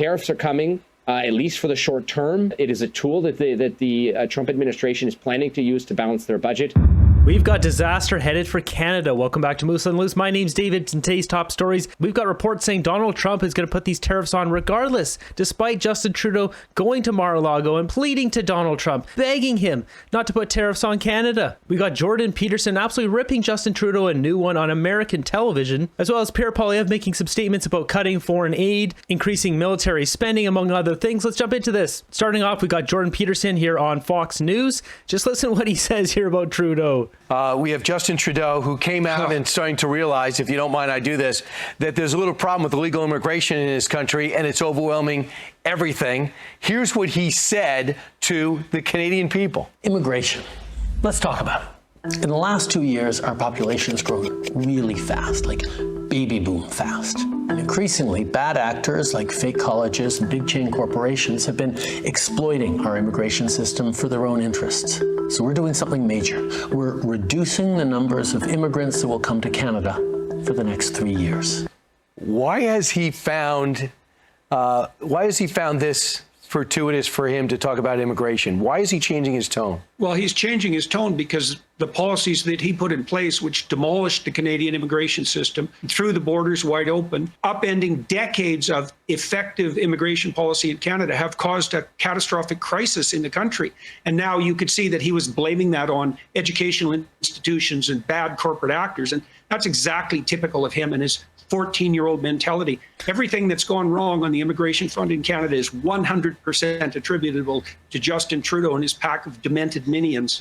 Tariffs are coming. At least for the short term. It is a tool that the Trump administration is planning to use to balance their budget. We've got disaster headed for Canada. Welcome back to Moose on Loose. My name's David, and today's top stories. We've got reports saying Donald Trump is going to put these tariffs on regardless, despite Justin Trudeau going to Mar-a-Lago and pleading to Donald Trump, begging him not to put tariffs on Canada. We got Jordan Peterson absolutely ripping Justin Trudeau a new one on American television, as well as Pierre Poilievre making some statements about cutting foreign aid, increasing military spending, among other things. Let's jump into this. Starting off, we got Jordan Peterson here on Fox News. Just listen to what he says here about Trudeau. We have Justin Trudeau, who came out and starting to realize, if you don't mind I do this, that there's a little problem with illegal immigration in his country, and it's overwhelming everything. Here's what he said to the Canadian people. Immigration. Let's talk about it. In the last 2 years, our population has grown really fast, like baby boom fast. And increasingly, bad actors like fake colleges and big chain corporations have been exploiting our immigration system for their own interests. So we're doing something major. We're reducing the numbers of immigrants that will come to Canada for the next 3 years. Why has he found this fortuitous for him to talk about immigration? Why is he changing his tone? Well, he's changing his tone because the policies that he put in place, which demolished the Canadian immigration system, threw the borders wide open, upending decades of effective immigration policy in Canada, have caused a catastrophic crisis in the country. And now you could see that he was blaming that on educational institutions and bad corporate actors. And that's exactly typical of him and his 14-year-old mentality. Everything that's gone wrong on the immigration front in Canada is 100% attributable to Justin Trudeau and his pack of demented minions.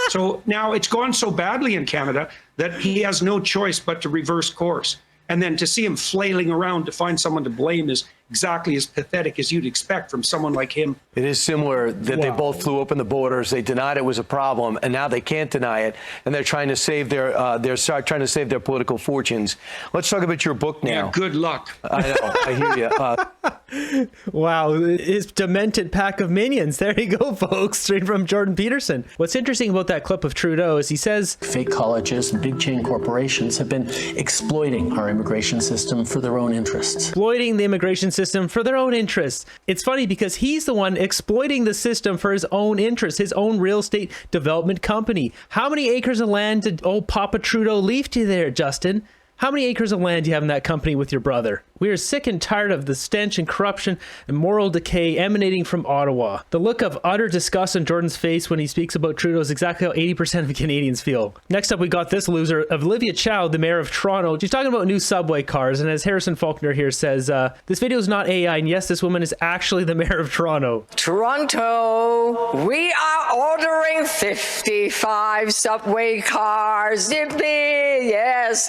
So now it's gone so badly in Canada that he has no choice but to reverse course. And then to see him flailing around to find someone to blame is exactly as pathetic as you'd expect from someone like him. It is similar that They both flew open the borders. They denied it was a problem, and now they can't deny it, and they're trying to save their trying to save their political fortunes. Let's talk about your book now. Yeah, good luck. I know. I hear you. Wow, his demented pack of minions. There you go, folks, straight from Jordan Peterson. What's interesting about that clip of Trudeau is he says fake colleges and big chain corporations have been exploiting our immigration system for their own interests. Exploiting the immigration system for their own interests. It's funny because he's the one exploiting the system for his own interests, his own real estate development company. How many acres of land did old Papa Trudeau leave to you there, Justin? How many acres of land do you have in that company with your brother? We are sick and tired of the stench and corruption and moral decay emanating from Ottawa. The look of utter disgust on Jordan's face when he speaks about Trudeau is exactly how 80% of Canadians feel. Next up, we got this loser, Olivia Chow, the mayor of Toronto. She's talking about new subway cars, and as Harrison Faulkner here says, this video is not AI, and yes, this woman is actually the mayor of Toronto. Toronto, we are ordering 55 subway cars. Yippee! Yes,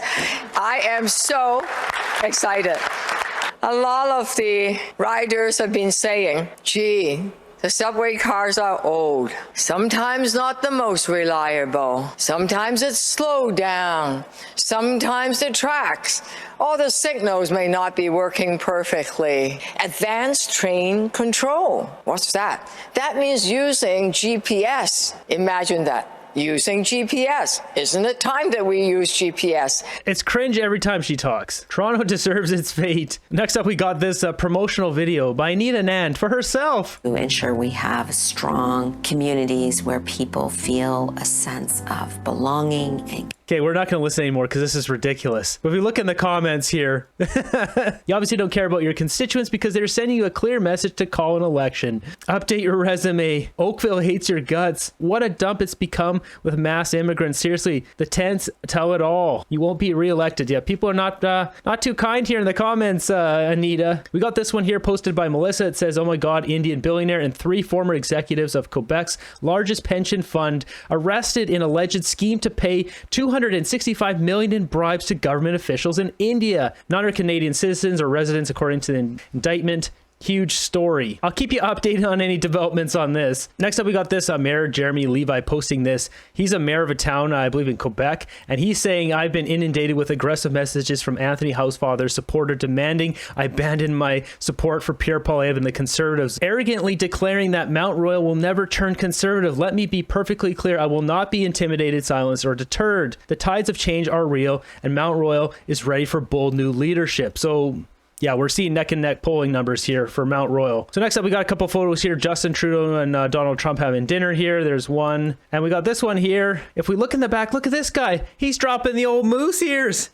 I am so excited. A lot of the riders have been saying, gee, the subway cars are old. Sometimes not the most reliable. Sometimes it's slowed down. Sometimes the tracks or the signals may not be working perfectly. Advanced train control. What's that? That means using GPS. Imagine that. Using GPS. Isn't it time that we use GPS? It's cringe every time she talks. Toronto deserves its fate. Next up, we got this promotional video by Anita Nand for herself. To ensure we have strong communities where people feel a sense of belonging and Okay, we're not going to listen anymore because this is ridiculous. But if we look in the comments here, you obviously don't care about your constituents because they're sending you a clear message to call an election. Update your resume. Oakville hates your guts. What a dump it's become with mass immigrants. Seriously, the tents tell it all. You won't be reelected yet. People are not too kind here in the comments, Anita. We got this one here posted by Melissa. It says, oh my God, Indian billionaire and 3 former executives of Quebec's largest pension fund arrested in alleged scheme to pay $265 million in bribes to government officials in India. None are Canadian citizens or residents, according to the indictment. Huge story. I'll keep you updated on any developments on this. Next up, we got this Mayor Jeremy Levi posting this. He's a mayor of a town, I believe in Quebec, and he's saying, I've been inundated with aggressive messages from Anthony Housefather's supporter demanding I abandon my support for Pierre Poilievre and the Conservatives, arrogantly declaring that Mount Royal will never turn Conservative. Let me be perfectly clear. I will not be intimidated, silenced, or deterred. The tides of change are real, and Mount Royal is ready for bold new leadership. So Yeah, we're seeing neck and neck polling numbers here for Mount Royal. So next up, we got a couple photos here. Justin Trudeau and Donald Trump having dinner here. There's one. And we got this one here. If we look in the back, look at this guy. He's dropping the old moose ears.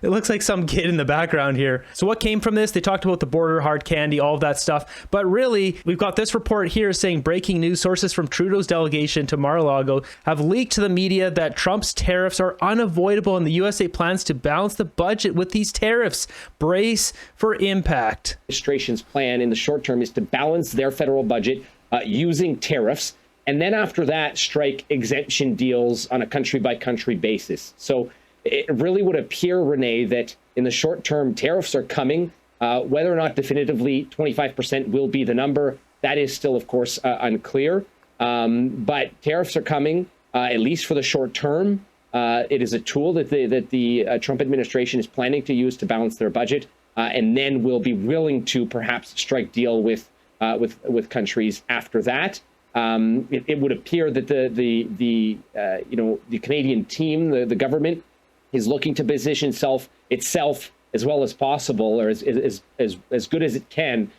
It looks like some kid in the background here. So what came from this? They talked about the border, hard candy, all of that stuff. But really, we've got this report here saying breaking news sources from Trudeau's delegation to Mar-a-Lago have leaked to the media that Trump's tariffs are unavoidable and the USA plans to balance the budget with these tariffs. Brace for impact. Administration's plan in the short term is to balance their federal budget using tariffs, and then after that, strike exemption deals on a country-by-country basis. So it really would appear, Renee, that in the short term, tariffs are coming. Whether or not definitively 25% will be the number, that is still, of course, unclear. But tariffs are coming, at least for the short term. It is a tool that the Trump administration is planning to use to balance their budget, and then will be willing to perhaps strike deal with countries after that. It would appear that the Canadian team, the government, is looking to position itself as well as possible, or as good as it can,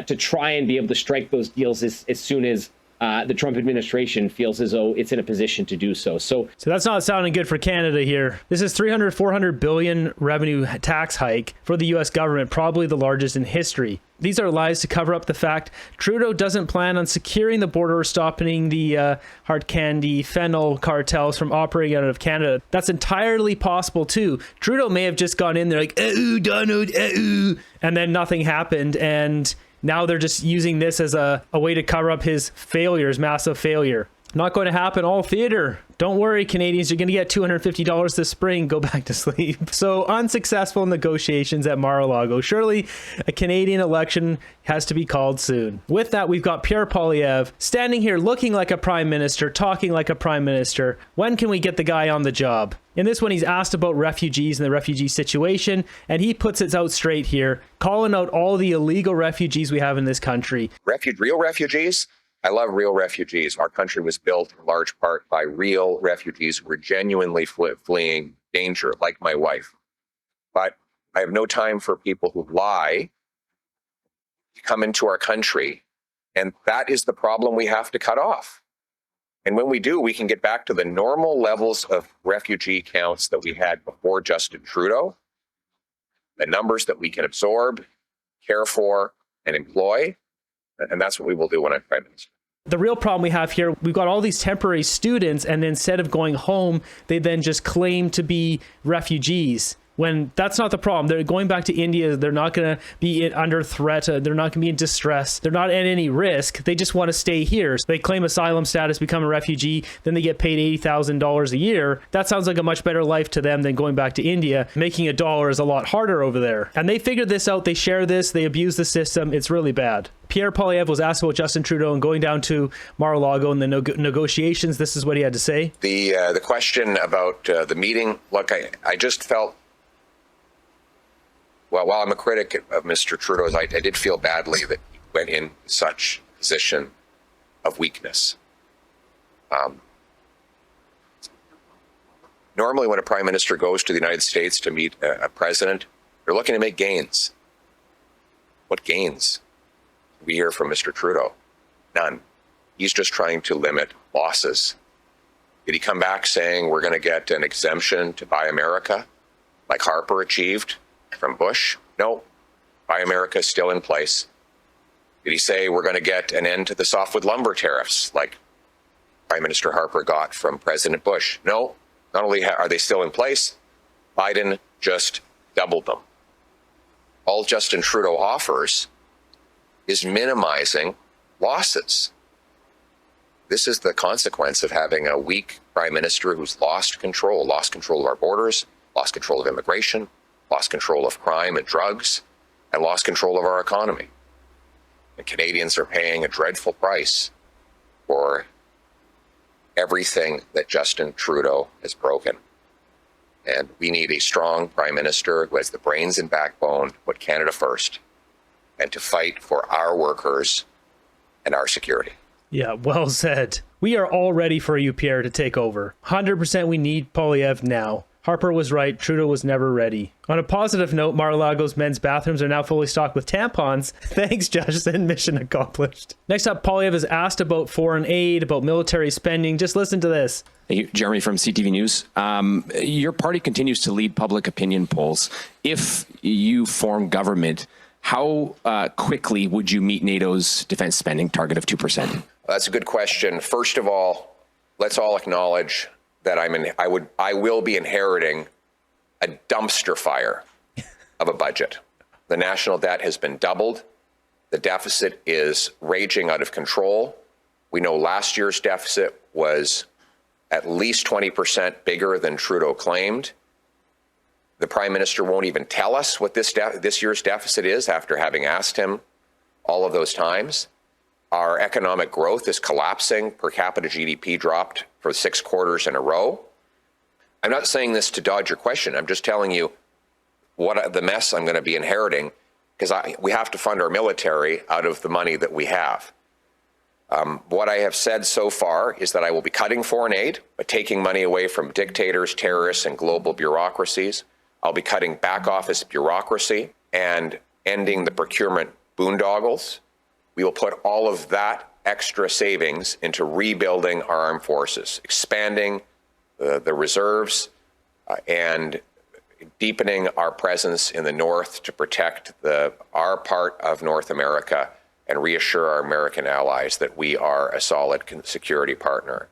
to try and be able to strike those deals as soon as the Trump administration feels as though it's in a position to do so. So that's not sounding good for Canada here. This is $400 billion revenue tax hike for the U.S. government, probably the largest in history. These are lies to cover up the fact Trudeau doesn't plan on securing the border or stopping the hard candy fentanyl cartels from operating out of Canada. That's entirely possible too. Trudeau may have just gone in there like, "Ooh, Donald, ooh," and then nothing happened, and now they're just using this as a way to cover up his failures, massive failure. Not going to happen, all theater. Don't worry, Canadians, you're going to get $250 this spring. Go back to sleep. So unsuccessful negotiations at Mar-a-Lago. Surely a Canadian election has to be called soon. With that, we've got Pierre Poilievre standing here looking like a prime minister, talking like a prime minister. When can we get the guy on the job? In this one, he's asked about refugees and the refugee situation, and he puts it out straight here, calling out all the illegal refugees we have in this country. Real refugees? I love real refugees. Our country was built in large part by real refugees who were genuinely fleeing danger, like my wife. But I have no time for people who lie to come into our country. And that is the problem we have to cut off. And when we do, we can get back to the normal levels of refugee counts that we had before Justin Trudeau, the numbers that we can absorb, care for, and employ. And that's what we will do when I'm Prime Minister. The real problem we have here, we've got all these temporary students, and instead of going home, they then just claim to be refugees. When that's not the problem. They're going back to India. They're not going to be under threat. They're not going to be in distress. They're not at any risk. They just want to stay here. So they claim asylum status, become a refugee, then they get paid $80,000 a year. That sounds like a much better life to them than going back to India. Making $1 is a lot harder over there. And they figured this out. They share this. They abuse the system. It's really bad. Pierre Poilievre was asked about Justin Trudeau and going down to Mar-a-Lago and the negotiations. This is what he had to say. The question about the meeting, look, I just felt, well, while I'm a critic of Mr. Trudeau's, I did feel badly that he went in such a position of weakness. Normally, when a prime minister goes to the United States to meet a president, they're looking to make gains. What gains do we hear from Mr. Trudeau? None. He's just trying to limit losses. Did he come back saying we're going to get an exemption to Buy America, like Harper achieved from Bush? No, Buy America is still in place. Did he say we're going to get an end to the softwood lumber tariffs like Prime Minister Harper got from President Bush? No, not only are they still in place, Biden just doubled them. All Justin Trudeau offers is minimizing losses. This is the consequence of having a weak prime minister who's lost control of our borders, lost control of immigration, lost control of crime and drugs, and lost control of our economy. And Canadians are paying a dreadful price for everything that Justin Trudeau has broken. And we need a strong prime minister who has the brains and backbone to put Canada first and to fight for our workers and our security. Yeah, well said. We are all ready for you, Pierre, to take over. 100% we need Poilievre now. Harper was right. Trudeau was never ready. On a positive note, Mar-a-Lago's men's bathrooms are now fully stocked with tampons. Thanks, Justin. Mission accomplished. Next up, Poilievre is asked about foreign aid, about military spending. Just listen to this. Thank you, Jeremy from CTV News. Your party continues to lead public opinion polls. If you form government, how quickly would you meet NATO's defense spending target of 2%? That's a good question. First of all, let's all acknowledge that I will be inheriting a dumpster fire of a budget. The national debt has been doubled. The deficit is raging out of control. We know last year's deficit was at least 20% bigger than Trudeau claimed. The Prime Minister won't even tell us what this year's deficit is after having asked him all of those times. Our economic growth is collapsing. Per capita GDP dropped for 6 quarters in a row. I'm not saying this to dodge your question. I'm just telling you what the mess I'm going to be inheriting, because we have to fund our military out of the money that we have. What I have said so far is that I will be cutting foreign aid, but taking money away from dictators, terrorists, and global bureaucracies. I'll be cutting back office bureaucracy and ending the procurement boondoggles. We will put all of that extra savings into rebuilding our armed forces, expanding the reserves, and deepening our presence in the north to protect our part of North America and reassure our American allies that we are a solid security partner.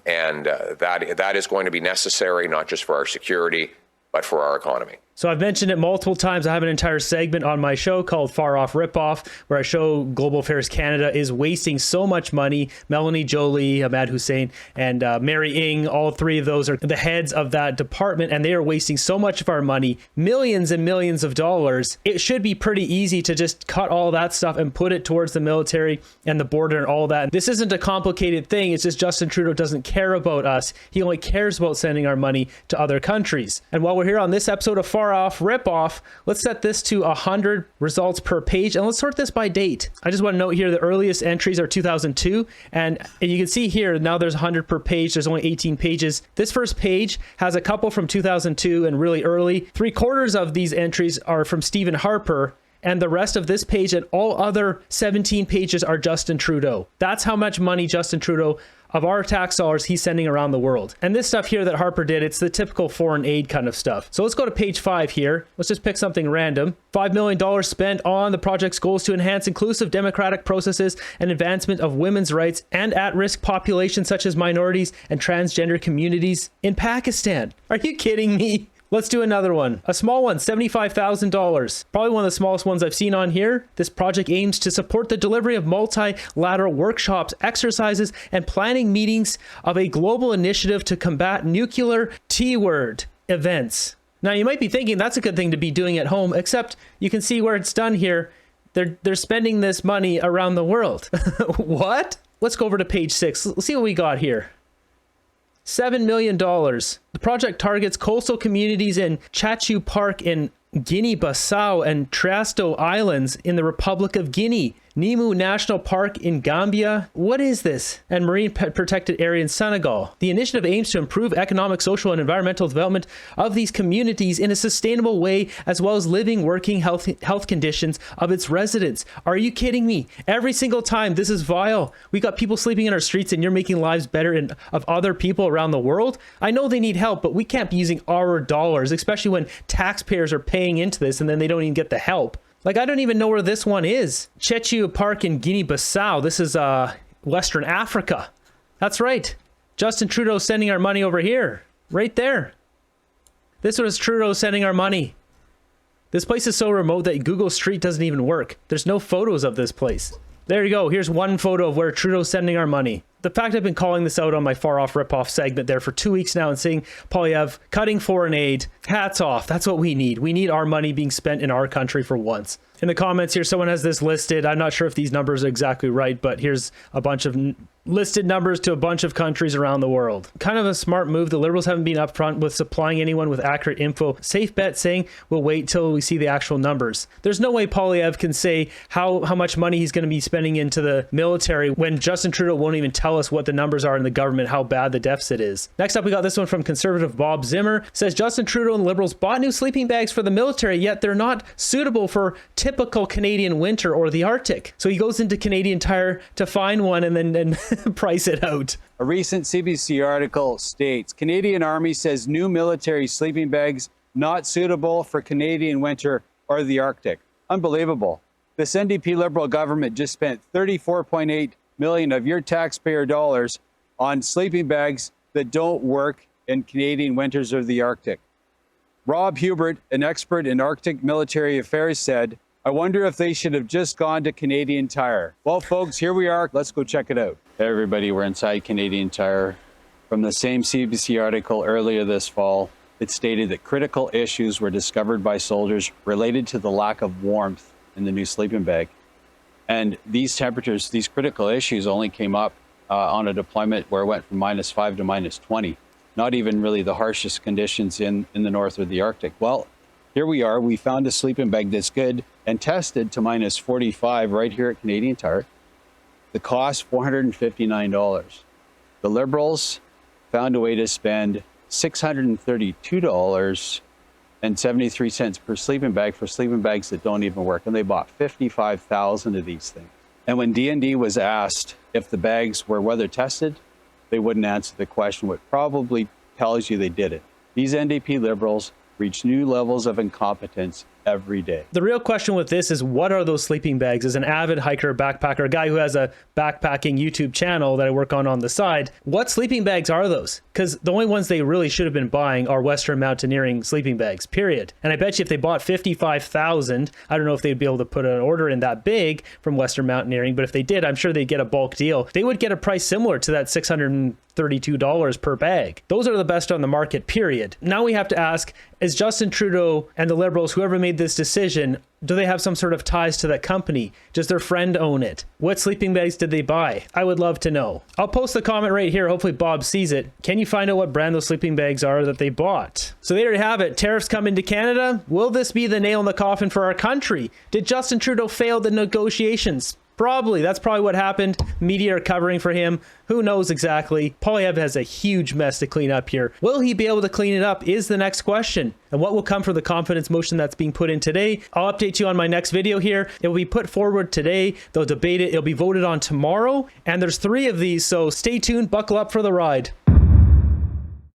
That is going to be necessary, not just for our security, but for our economy. So I've mentioned it multiple times. I have an entire segment on my show called Far Off Ripoff, where I show Global Affairs Canada is wasting so much money. Melanie Joly, Ahmad Hussein, and Mary Ng, all three of those are the heads of that department, and they are wasting so much of our money, millions and millions of dollars. It should be pretty easy to just cut all that stuff and put it towards the military and the border and all that. This isn't a complicated thing. It's just Justin Trudeau doesn't care about us. He only cares about sending our money to other countries. And while we're here on this episode of Far Off Ripoff, let's set this to 100 results per page, and let's sort this by date. I just want to note here the earliest entries are 2002, and you can see here now there's 100 per page. There's only 18 pages. This first page has a couple from 2002 and really early. 3/4 of these entries are from Stephen Harper, and the rest of this page and all other 17 pages are Justin Trudeau. That's how much money Justin Trudeau, of our tax dollars, he's sending around the world. And this stuff here that Harper did, it's the typical foreign aid kind of stuff. So let's go to page 5 here. Let's just pick something random. $5 million spent on the project's goals to enhance inclusive democratic processes and advancement of women's rights and at-risk populations such as minorities and transgender communities in Pakistan. Are you kidding me? Let's do another one. A small one, $75,000. Probably one of the smallest ones I've seen on here. This project aims to support the delivery of multilateral workshops, exercises, and planning meetings of a global initiative to combat nuclear T-word events. Now, you might be thinking that's a good thing to be doing at home, except you can see where it's done here. They're spending this money around the world. What? Let's go over to page 6. Let's see what we got here. $7 million. The project targets coastal communities in Cpac in Guinea-Bissau and Trasto Islands in the Republic of Guinea, Nimu National Park in Gambia. What is this? And Marine Protected Area in Senegal. The initiative aims to improve economic, social, and environmental development of these communities in a sustainable way, as well as living, working, health conditions of its residents. Are you kidding me? Every single time, this is vile. We got people sleeping in our streets, and you're making lives better of other people around the world. I know they need help, but we can't be using our dollars, especially when taxpayers are paying into this and then they don't even get the help. Like, I don't even know where this one is. Cpac in Guinea-Bissau. This is Western Africa. That's right. Justin Trudeau sending our money over here. Right there. This was Trudeau sending our money. This place is so remote that Google Street doesn't even work. There's no photos of this place. There you go. Here's one photo of where Trudeau's sending our money. The fact I've been calling this out on my Far Off Ripoff segment there for 2 weeks now and seeing Poilievre cutting foreign aid, hats off. That's what we need. We need our money being spent in our country for once. In the comments here, someone has this listed. I'm not sure if these numbers are exactly right, but here's a bunch of listed numbers to a bunch of countries around the world. Kind of a smart move. The Liberals haven't been upfront with supplying anyone with accurate info. Safe bet saying we'll wait till we see the actual numbers. There's no way Poilievre can say how much money he's going to be spending into the military when Justin Trudeau won't even tell us what the numbers are in the government, how bad the deficit is. Next up, we got this one from conservative Bob Zimmer. Says Justin Trudeau and the Liberals bought new sleeping bags for the military, yet they're not suitable for typical Canadian winter or the Arctic. So he goes into Canadian Tire to find one and then price it out. A recent CBC article states, Canadian Army says new military sleeping bags not suitable for Canadian winter or the Arctic. Unbelievable. This NDP Liberal government just spent $34.8 million of your taxpayer dollars on sleeping bags that don't work in Canadian winters or the Arctic. Rob Hubert, an expert in Arctic military affairs, said, I wonder if they should have just gone to Canadian Tire. Well, folks, here we are. Let's go check it out. Hey, everybody, we're inside Canadian Tire. From the same CBC article earlier this fall, it stated that critical issues were discovered by soldiers related to the lack of warmth in the new sleeping bag. And these temperatures, these critical issues only came up on a deployment where it went from -5 to -20. Not even really the harshest conditions in the north or the Arctic. Well, here we are. We found a sleeping bag that's good and tested to -45 right here at Canadian Tire. The cost, $459. The Liberals found a way to spend $632.73 per sleeping bag for sleeping bags that don't even work. And they bought 55,000 of these things. And when DND was asked if the bags were weather tested, they wouldn't answer the question, which probably tells you they did it. These NDP Liberals reach new levels of incompetence every day. The real question with this is, what are those sleeping bags? As an avid hiker, backpacker, a guy who has a backpacking YouTube channel that I work on the side, what sleeping bags are those? Because the only ones they really should have been buying are Western Mountaineering sleeping bags, period. And I bet you if they bought 55,000, I don't know if they'd be able to put an order in that big from Western Mountaineering, but if they did, I'm sure they'd get a bulk deal. They would get a price similar to that $632 per bag. Those are the best on the market, period. Now we have to ask, is Justin Trudeau and the Liberals, whoever made this decision, do they have some sort of ties to that company? Does their friend own it? What sleeping bags did they buy? I would love to know. I'll post the comment right here. Hopefully Bob sees it. Can you find out what brand those sleeping bags are that they bought? So there you have it. Tariffs come into Canada. Will this be the nail in the coffin for our country? Did Justin Trudeau fail the negotiations? Probably. That's probably what happened. Media are covering for him. Who knows exactly? Poilievre has a huge mess to clean up here. Will he be able to clean it up is the next question. And what will come from the confidence motion that's being put in today? I'll update you on my next video here. It will be put forward today. They'll debate it. It'll be voted on tomorrow. And there's 3 of these, so stay tuned. Buckle up for the ride.